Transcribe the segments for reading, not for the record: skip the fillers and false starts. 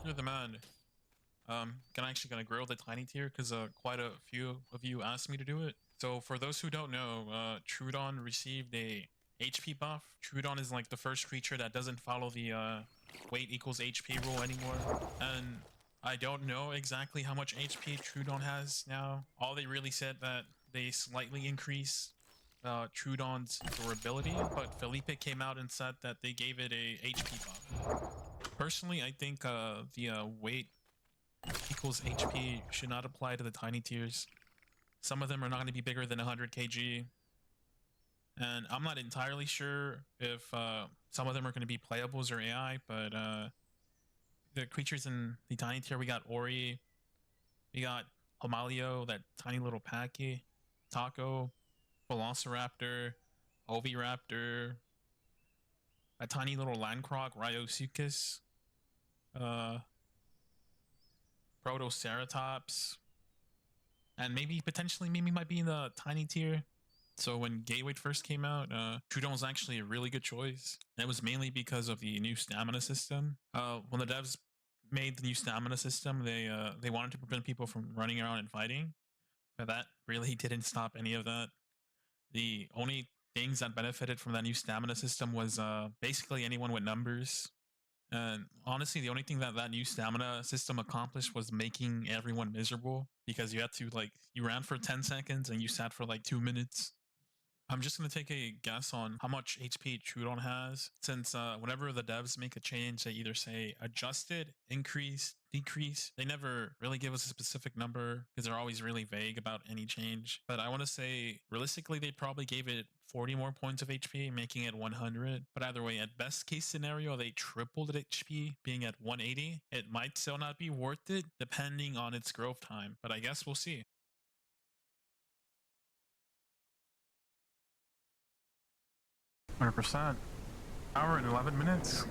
You're the man. Gonna grill the tiny tier because quite a few of you asked me to do it. So for those who don't know, Trudon received a HP buff. Trudon is like the first creature that doesn't follow the weight equals HP rule anymore. And I don't know exactly how much HP Trudon has now. All they really said that they slightly increase Trudon's durability, but Felipe came out and said that they gave it a HP buff. Personally, I think the weight equals HP should not apply to the tiny tiers. Some of them are not going to be bigger than 100 kg. And I'm not entirely sure if some of them are going to be playables or AI, but the creatures in the tiny tier, we got Ori, we got Homalio, that tiny little Packy, Taco, Velociraptor, Oviraptor, a tiny little Landcroc, Ryosuchus, uh, Protoceratops, and maybe potentially Mimi might be in the tiny tier. So when Gateway first came out, Trudon was actually a really good choice. And it was mainly because of the new stamina system. When the devs made the new stamina system, they wanted to prevent people from running around and fighting, but that really didn't stop any of that. The only things that benefited from that new stamina system was basically anyone with numbers. And honestly, the only thing that that new stamina system accomplished was making everyone miserable because you had to you ran for 10 seconds and you sat for like 2 minutes. I'm just going to take a guess on how much HP Trudon has, since whenever the devs make a change, they either say adjusted, increase, decrease. They never really give us a specific number because they're always really vague about any change. But I want to say, realistically, they probably gave it 40 more points of HP, making it 100. But either way, at best case scenario, they tripled its HP, being at 180. It might still not be worth it, depending on its growth time. But I guess we'll see. 100%. Hour and 11 minutes.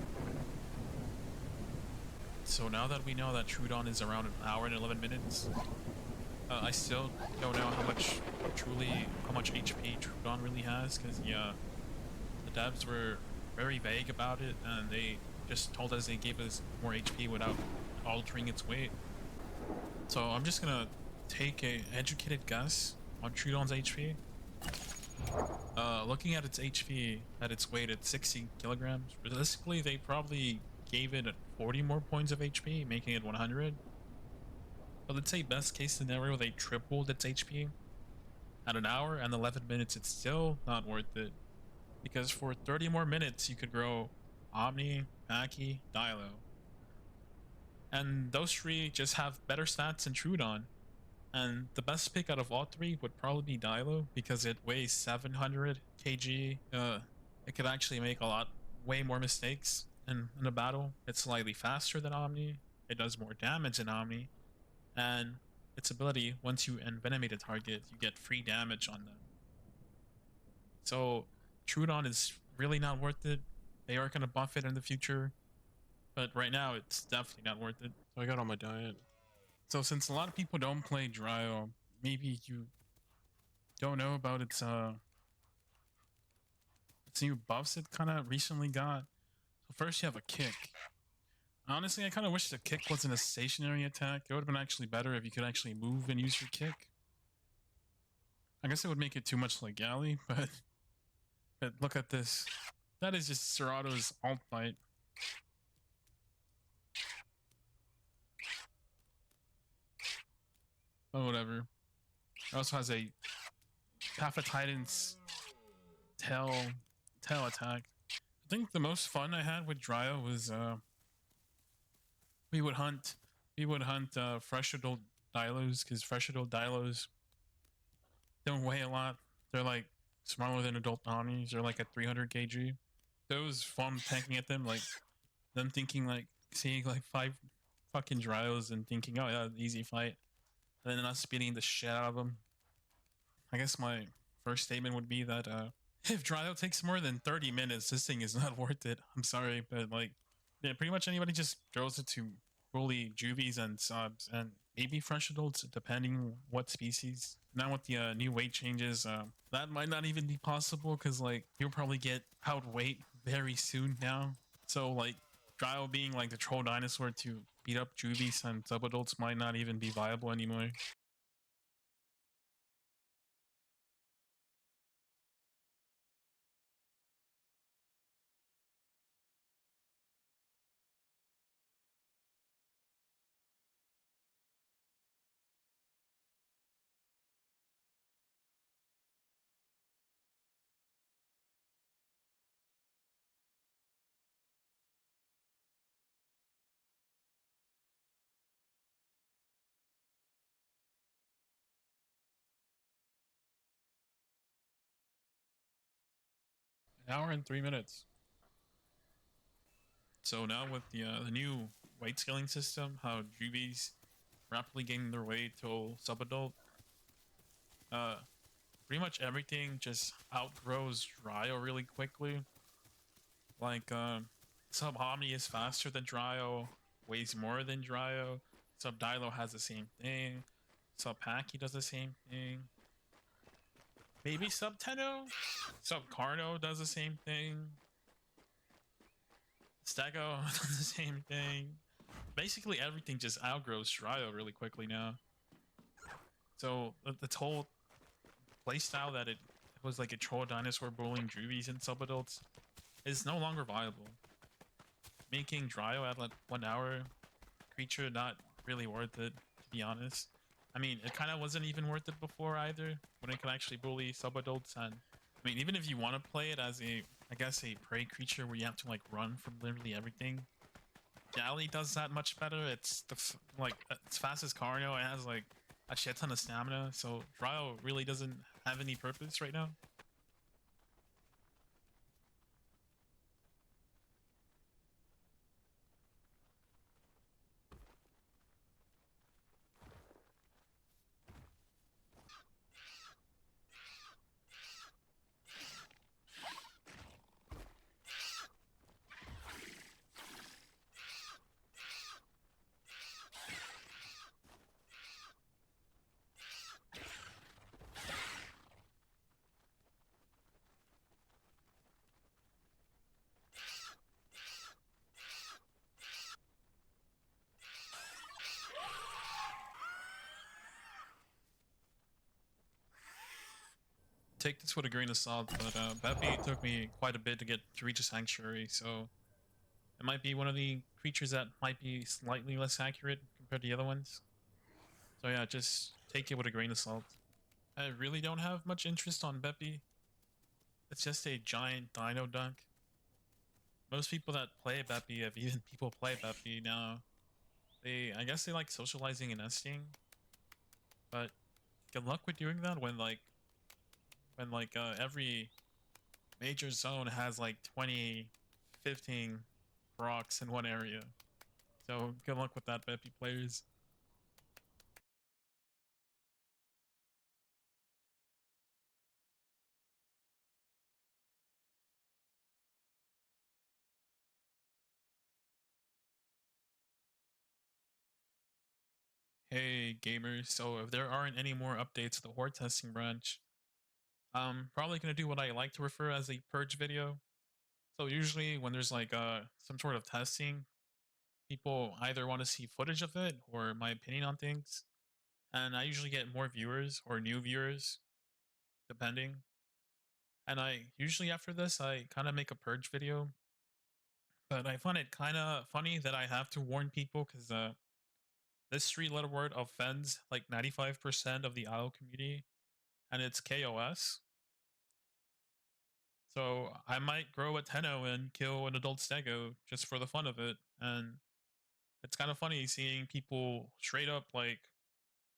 So now that we know that Trudon is around an hour and 11 minutes, I still don't know how much HP Trudon really has, because yeah, the devs were very vague about it, and they just told us they gave us more HP without altering its weight. So I'm just gonna take a educated guess on Trudon's HP. Looking at its HP, at its weight at 60 kilograms, realistically, they probably gave it 40 more points of HP, making it 100. But let's say best case scenario, they tripled its HP. At an hour and 11 minutes, it's still not worth it. Because for 30 more minutes, you could grow Omni, Maki, Dilo. And those three just have better stats than Trudon. And the best pick out of all three would probably be Dilo, because it weighs 700 kg. It could actually make way more mistakes in a battle. It's slightly faster than Omni. It does more damage than Omni. And its ability, once you envenomate a target, you get free damage on them. So Trudon is really not worth it. They are going to buff it in the future. But right now, it's definitely not worth it. So I got on my diet. So since a lot of people don't play Dryo, maybe you don't know about its new buffs it kind of recently got. So first you have a kick. Honestly, I kind of wish the kick wasn't a stationary attack. It would have been actually better if you could actually move and use your kick. I guess it would make it too much like Galley, but look at this. That is just Serato's alt fight. Oh, whatever. It also has a Path of Titan's tail attack. I think the most fun I had with Dryo was we would hunt fresh adult Dilos, because fresh adult Dilos don't weigh a lot. They're like smaller than adult Omnis. They're like at 300 kg. So it was fun tanking at them, like them thinking seeing like 5 fucking Dryos and thinking, oh yeah, easy fight. And then us beating the shit out of them. I guess my first statement would be that if Dryo takes more than 30 minutes, this thing is not worth it. I'm sorry, but yeah, pretty much anybody just throws it to fully juvies and subs, and maybe fresh adults, depending what species. Now with the new weight changes, that might not even be possible, because you'll probably get out weight very soon now. So Dryo being the troll dinosaur to beat up juvies and sub adults might not even be viable anymore. An hour and 3 minutes. So now with the new weight scaling system, how juvies rapidly gaining their weight till sub-adult, uh, pretty much everything just outgrows Dryo really quickly. Like, Sub Omni is faster than Dryo, weighs more than Dryo. Sub Dilo has the same thing. Sub Paki does the same thing. Maybe Sub Tenno? Sub Carno does the same thing. Stego does the same thing. Basically, everything just outgrows Dryo really quickly now. So, the whole playstyle that it was like a troll dinosaur bullying juvies and sub adults is no longer viable. Making Dryo at like 1 hour creature not really worth it, to be honest. I mean, it kind of wasn't even worth it before either, when it could actually bully sub adults. And I mean, even if you want to play it as a, I guess, a prey creature where you have to like run from literally everything, Galley does that much better. It's it's fast as Carno. It has like a shit ton of stamina, so Dryo really doesn't have any purpose right now. Take this with a grain of salt, but Beppy took me quite a bit to reach a sanctuary, so it might be one of the creatures that might be slightly less accurate compared to the other ones. So yeah, just take it with a grain of salt. I really don't have much interest on Beppy. It's just a giant dino dunk. Most people that play Beppy, if even people play Beppy now, I guess they like socializing and nesting. But good luck with doing that when every major zone has like 20, 15 rocks in one area. So good luck with that, Beppy players. Hey gamers, so if there aren't any more updates to the horde testing branch, I'm probably gonna do what I like to refer as a purge video. So usually when there's like some sort of testing, people either want to see footage of it or my opinion on things. And I usually get more viewers or new viewers, depending. And I usually after this I kind of make a purge video. But I find it kind of funny that I have to warn people because this three-letter word offends like 95% of the IO community, and it's KOS. So I might grow a Tenno and kill an adult Stego just for the fun of it. And it's kind of funny seeing people straight up like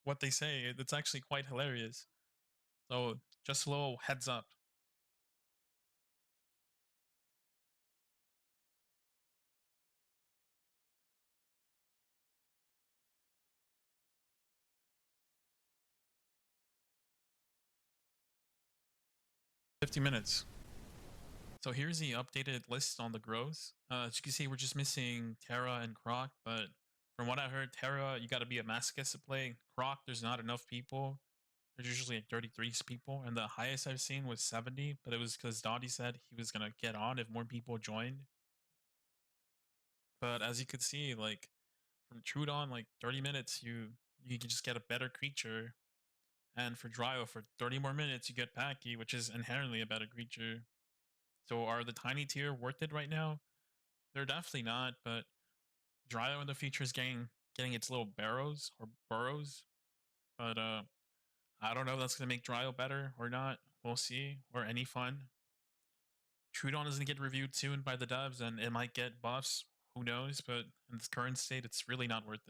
what they say. It's actually quite hilarious. So just a little heads up. 50 minutes. So here's the updated list on the growth. As you can see, we're just missing Terra and Croc, but from what I heard, Terra, you got to be a masochist to play. Croc, there's not enough people. There's usually like 33 people, and the highest I've seen was 70, but it was because Dottie said he was gonna get on if more people joined. But as you could see, like From Trudon, like 30 minutes, you can just get a better creature. And for Dryo, for 30 more minutes, you get Packy, which is inherently a better creature. So are the tiny tier worth it right now? They're definitely not, but Dryo in the future is getting its little barrows or burrows. But I don't know if that's gonna make Dryo better or not. We'll see. Or any fun. Trudon is gonna get reviewed soon by the devs and it might get buffs. Who knows? But in its current state, it's really not worth it.